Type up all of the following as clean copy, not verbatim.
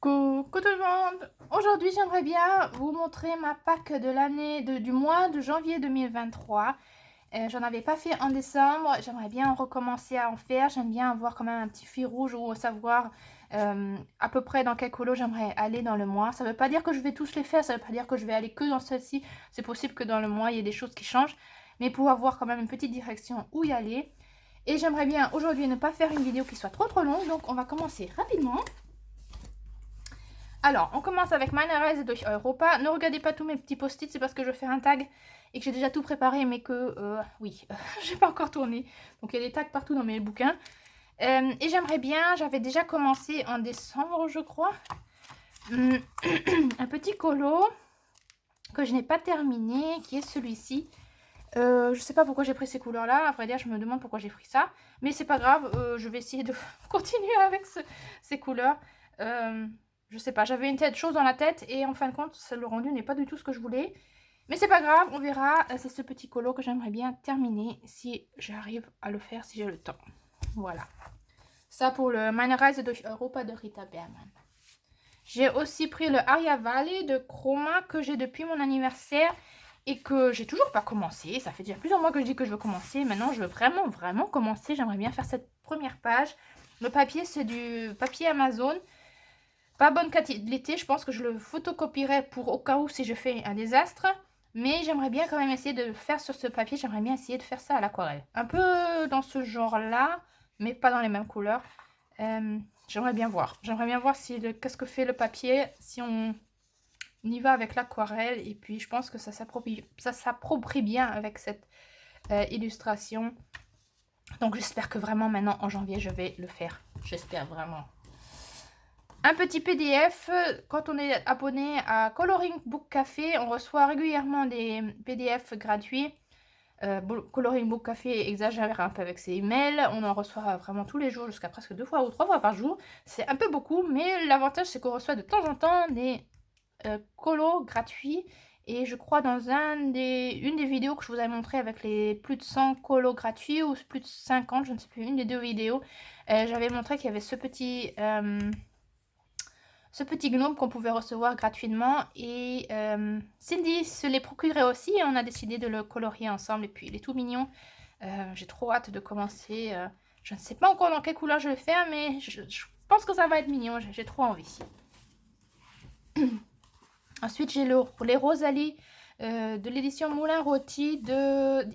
Coucou tout le monde! Aujourd'hui, j'aimerais bien vous montrer ma pack de l'année du mois de janvier 2023. J'en avais pas fait en décembre, j'aimerais bien recommencer à en faire. J'aime bien avoir quand même un petit fil rouge ou savoir à peu près dans quel colo j'aimerais aller dans le mois. Ça veut pas dire que je vais tous les faire, ça veut pas dire que je vais aller que dans celle-ci. C'est possible que dans le mois, il y ait des choses qui changent, mais pour avoir quand même une petette direction où y aller. Et j'aimerais bien aujourd'hui ne pas faire une vidéo qui soit trop longue, donc on va commencer rapidement. Alors, on commence avec Meine Reise durch Europa. Ne regardez pas tous mes petits post-it, c'est parce que je fais un tag et que j'ai déjà tout préparé, mais que, oui, j'ai pas encore tourné. Donc, il y a des tags partout dans mes bouquins. Et j'aimerais bien, j'avais déjà commencé en décembre, je crois, un petit colo que je n'ai pas terminé, qui est celui-ci. Je sais pas pourquoi j'ai pris ces couleurs-là. À vrai dire, je me demande pourquoi j'ai pris ça. Mais c'est pas grave, je vais essayer de continuer avec ces couleurs. Je sais pas, j'avais une tête chose dans la tête et en fin de compte, le rendu n'est pas du tout ce que je voulais. Mais c'est pas grave, on verra. C'est ce petit colo que j'aimerais bien terminer si j'arrive à le faire, si j'ai le temps. Voilà. Ça pour le Meine Reise durch Europa de Rita Berman. J'ai aussi pris le Aria Valley de Chroma que j'ai depuis mon anniversaire et que j'ai toujours pas commencé. Ça fait déjà plusieurs mois que je dis que je veux commencer. Maintenant, je veux vraiment commencer. J'aimerais bien faire cette première page. Le papier, c'est du papier Amazon. Pas bonne qualité, je pense que je le photocopierai pour au cas où si je fais un désastre. Mais j'aimerais bien quand même essayer de faire sur ce papier, j'aimerais bien essayer de faire ça à l'aquarelle. Un peu dans ce genre-là, mais pas dans les mêmes couleurs. J'aimerais bien voir. J'aimerais bien voir si qu'est-ce que fait le papier si on y va avec l'aquarelle. Et puis je pense que ça s'approprie bien avec cette illustration. Donc j'espère que vraiment maintenant en janvier je vais le faire. J'espère vraiment. Un petit PDF, quand on est abonné à Coloring Book Café, on reçoit régulièrement des PDF gratuits. Coloring Book Café exagère un peu avec ses emails, on en reçoit vraiment tous les jours, jusqu'à presque 2 fois ou 3 fois par jour. C'est un peu beaucoup, mais l'avantage c'est qu'on reçoit de temps en temps des colos gratuits. Et je crois dans une des vidéos que je vous avais montré avec les plus de 100 colos gratuits, ou plus de 50, je ne sais plus, une des deux vidéos, j'avais montré qu'il y avait ce petit gnome qu'on pouvait recevoir gratuitement. Et Cindy se l'est procuré aussi et on a décidé de le colorier ensemble. Et puis il est tout mignon. J'ai trop hâte de commencer. Je ne sais pas encore dans quelle couleur je vais faire, mais je pense que ça va être mignon. J'ai trop envie. Ensuite, j'ai les Rosalie de l'édition Moulin Rôti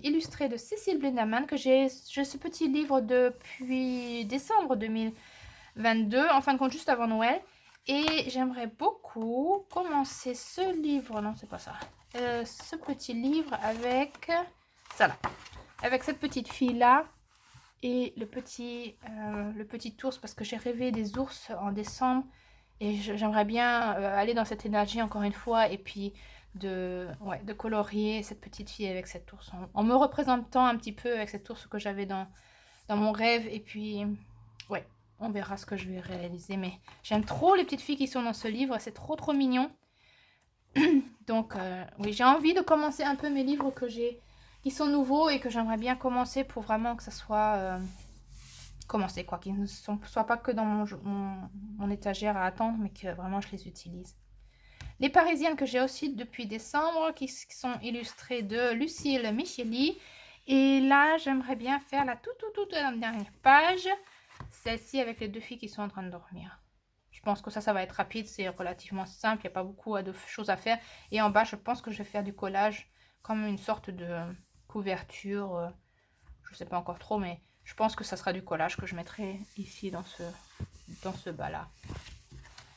illustré de Cécile Blinderman, que j'ai ce petit livre depuis décembre 2022, en fin de compte juste avant Noël. Et j'aimerais beaucoup commencer ce livre, non c'est pas ça, ce petit livre avec ça là, avec cette petite fille là et le petit ours, parce que j'ai rêvé des ours en décembre et j'aimerais bien aller dans cette énergie encore une fois et puis de colorier cette petite fille avec cet ours en me représentant un petit peu avec cet ours que j'avais dans mon rêve. Et puis ouais, on verra ce que je vais réaliser, mais j'aime trop les petites filles qui sont dans ce livre, c'est trop mignon. Donc oui, j'ai envie de commencer un peu mes livres qui sont nouveaux et que j'aimerais bien commencer pour vraiment que ça soit commencer quoi, qu'ils ne soient pas que dans mon étagère à attendre, mais que vraiment je les utilise. Les Parisiennes que j'ai aussi depuis décembre, qui sont illustrées de Lucille Micheli. Et là, j'aimerais bien faire la toute dernière page. Celle-ci avec les deux filles qui sont en train de dormir. Je pense que ça va être rapide, c'est relativement simple, il n'y a pas beaucoup de choses à faire. Et en bas, je pense que je vais faire du collage, comme une sorte de couverture. Je ne sais pas encore trop, mais je pense que ça sera du collage que je mettrai ici dans ce bas-là.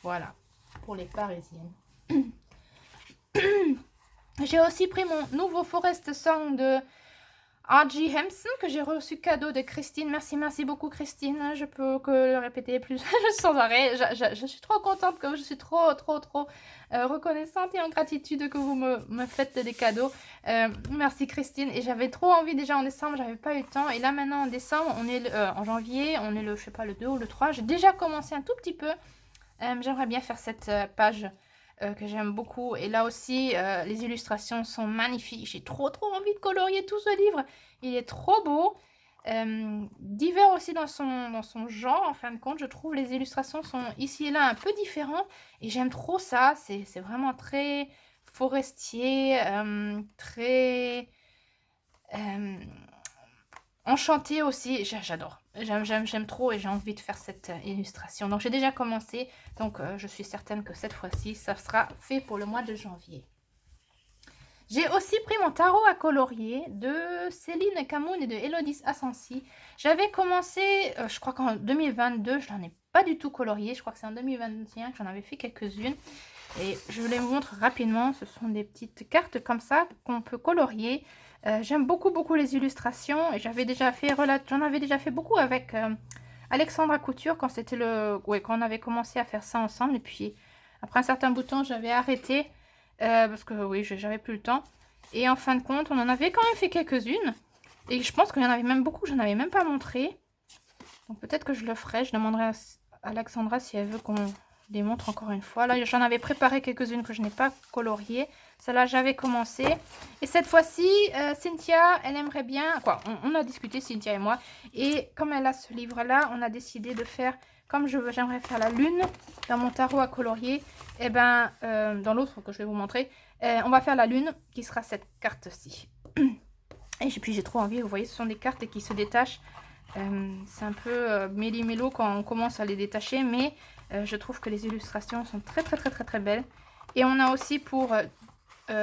Voilà, pour les Parisiennes. J'ai aussi pris mon nouveau Forest Song de R.G. Hempson que j'ai reçu cadeau de Christine. Merci beaucoup Christine. Je peux que le répéter plus sans arrêt. Je suis trop contente, que je suis trop reconnaissante et en gratitude que vous me faites des cadeaux. Merci Christine. Et j'avais trop envie déjà en décembre, j'avais pas eu le temps. Et là maintenant en décembre, on est en janvier, on est je sais pas, le 2 ou le 3. J'ai déjà commencé un tout petit peu. J'aimerais bien faire cette page que j'aime beaucoup. Et là aussi, les illustrations sont magnifiques. J'ai trop envie de colorier tout ce livre. Il est trop beau. divers aussi dans son genre, en fin de compte. Je trouve les illustrations sont ici et là un peu différentes et j'aime trop ça. C'est vraiment très forestier, très enchanté aussi. J'adore. J'aime trop et j'ai envie de faire cette illustration. Donc j'ai déjà commencé, donc je suis certaine que cette fois-ci, ça sera fait pour le mois de janvier. J'ai aussi pris mon tarot à colorier de Céline Camoun et de Elodie Assensi. J'avais commencé, je crois qu'en 2022, je n'en ai pas du tout colorié. Je crois que c'est en 2021 que j'en avais fait quelques-unes. Et je vous les montre rapidement. Ce sont des petites cartes comme ça qu'on peut colorier. J'aime beaucoup les illustrations. Et j'en avais déjà fait beaucoup avec Alexandra Couture quand c'était quand on avait commencé à faire ça ensemble. Et puis après un certain bout de temps, j'avais arrêté. Parce que oui, j'avais plus le temps. Et en fin de compte, on en avait quand même fait quelques-unes. Et je pense qu'il y en avait même beaucoup que je n'avais même pas montré. Donc peut-être que je le ferai. Je demanderai à Alexandra si elle veut qu'on les montre encore une fois. Là, j'en avais préparé quelques-unes que je n'ai pas coloriées. Celle-là, j'avais commencé. Et cette fois-ci, Cynthia, elle aimerait bien... Quoi, on a discuté, Cynthia et moi. Et comme elle a ce livre-là, on a décidé de faire... Comme j'aimerais faire la lune dans mon tarot à colorier, et ben dans l'autre que je vais vous montrer, on va faire la lune qui sera cette carte-ci. Et puis j'ai trop envie, vous voyez, ce sont des cartes qui se détachent. C'est un peu méli-mélo quand on commence à les détacher, mais je trouve que les illustrations sont très belles. Et on a aussi pour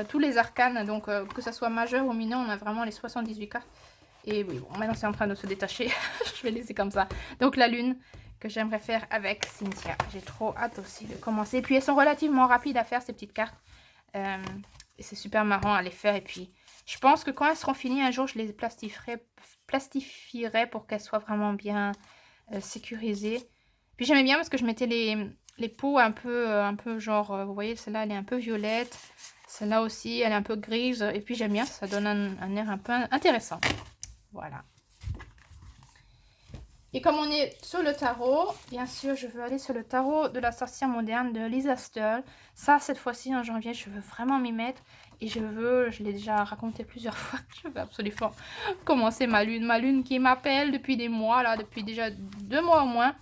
tous les arcanes, donc que ce soit majeur ou mineur, on a vraiment les 78 cartes. Et oui, bon, maintenant c'est en train de se détacher, je vais laisser comme ça. Donc la lune que j'aimerais faire avec Cynthia. J'ai trop hâte aussi de commencer. Et puis elles sont relativement rapides à faire ces petites cartes. Et c'est super marrant à les faire. Et puis je pense que quand elles seront finies, un jour je les plastifierai pour qu'elles soient vraiment bien sécurisées. Puis j'aimais bien parce que je mettais les peaux un peu genre, vous voyez, celle-là elle est un peu violette. Celle-là aussi elle est un peu grise. Et puis j'aime bien, ça donne un air un peu intéressant. Voilà. Et comme on est sur le tarot, bien sûr, je veux aller sur le tarot de la sorcière moderne de Lisa Stull. Ça, cette fois-ci, en janvier, je veux vraiment m'y mettre. Et je l'ai déjà raconté plusieurs fois, je veux absolument commencer ma lune qui m'appelle depuis des mois, là, depuis déjà 2 mois au moins.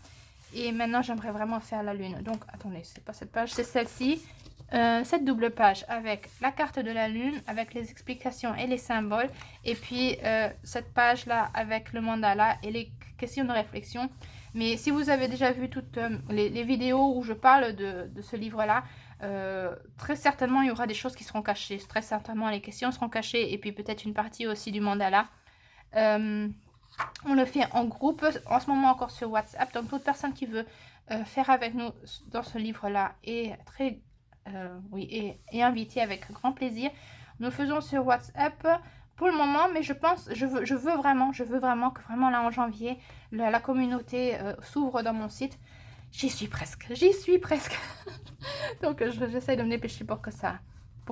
Et maintenant, j'aimerais vraiment faire la lune. Donc, attendez, c'est pas cette page, c'est celle-ci. Cette double page avec la carte de la lune, avec les explications et les symboles. Et puis, cette page-là avec le mandala et les questions de réflexion. Mais si vous avez déjà vu toutes les vidéos où je parle de ce livre-là, très certainement il y aura des choses qui seront cachées. Très certainement les questions seront cachées et puis peut-être une partie aussi du mandala. On le fait en groupe, en ce moment encore sur WhatsApp. Donc toute personne qui veut faire avec nous dans ce livre-là est très... et invitée avec grand plaisir. Nous faisons sur WhatsApp pour le moment, mais je pense, je veux vraiment que vraiment là en janvier, la communauté s'ouvre dans mon site. J'y suis presque. Donc j'essaie de me dépêcher pour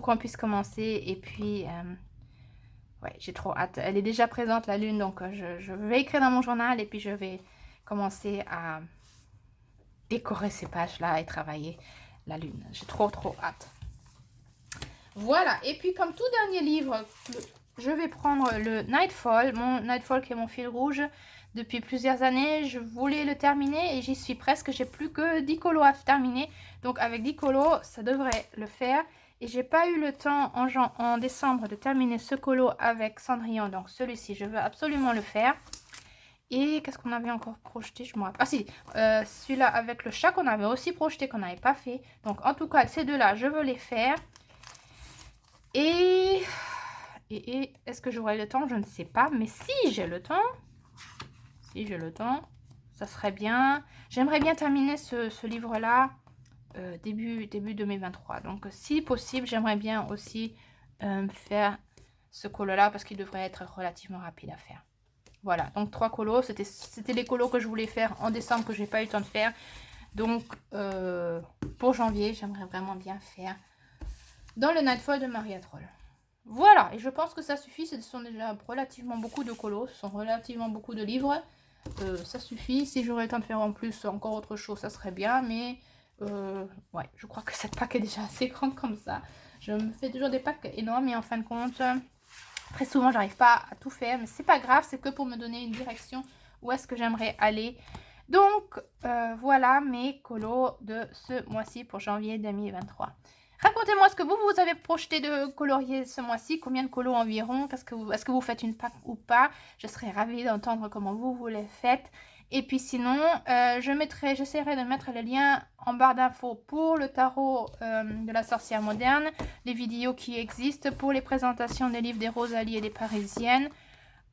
qu'on puisse commencer. Et puis, ouais, j'ai trop hâte. Elle est déjà présente la lune, donc je vais écrire dans mon journal et puis je vais commencer à décorer ces pages-là et travailler la lune. J'ai trop hâte. Voilà, et puis comme tout dernier livre, je vais prendre le Nightfall. Mon Nightfall qui est mon fil rouge depuis plusieurs années. Je voulais le terminer et j'y suis presque. J'ai plus que 10 colos à terminer. Donc avec 10 colos, ça devrait le faire. Et j'ai pas eu le temps en décembre de terminer ce colo avec Cendrillon. Donc celui-ci, je veux absolument le faire. Et qu'est-ce qu'on avait encore projeté? Je me rappelle. Ah si, celui-là avec le chat qu'on avait aussi projeté, qu'on n'avait pas fait. Donc en tout cas, ces deux-là, je veux les faire. Et est-ce que j'aurai le temps? Je ne sais pas. Mais si j'ai le temps, ça serait bien. J'aimerais bien terminer ce livre-là début 2023. Donc si possible, j'aimerais bien aussi faire ce colo-là parce qu'il devrait être relativement rapide à faire. Voilà, donc 3 colos. C'était les colos que je voulais faire en décembre que je n'ai pas eu le temps de faire. Donc pour janvier, j'aimerais vraiment bien faire dans le Nightfall de Maria Troll. Voilà, et je pense que ça suffit. Ce sont déjà relativement beaucoup de colos, ce sont relativement beaucoup de livres. Ça suffit. Si j'aurais le temps de faire en plus encore autre chose, ça serait bien. Mais ouais, je crois que cette pack est déjà assez grande comme ça. Je me fais toujours des packs énormes et en fin de compte, Très souvent, j'arrive pas à tout faire, mais c'est pas grave, c'est que pour me donner une direction où est-ce que j'aimerais aller. Donc, voilà mes colos de ce mois-ci pour janvier 2023. Racontez-moi ce que vous avez projeté de colorier ce mois-ci, combien de colos environ, est-ce que vous faites une pack ou pas? Je serais ravie d'entendre comment vous les faites. Et puis sinon, j'essaierai de mettre le lien en barre d'infos pour le tarot de la sorcière moderne, les vidéos qui existent pour les présentations des livres des Rosalie et des Parisiennes,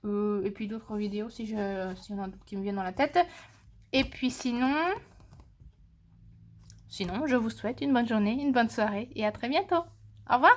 et puis d'autres vidéos si y en a d'autres qui me viennent dans la tête. Et puis sinon, je vous souhaite une bonne journée, une bonne soirée et à très bientôt. Au revoir!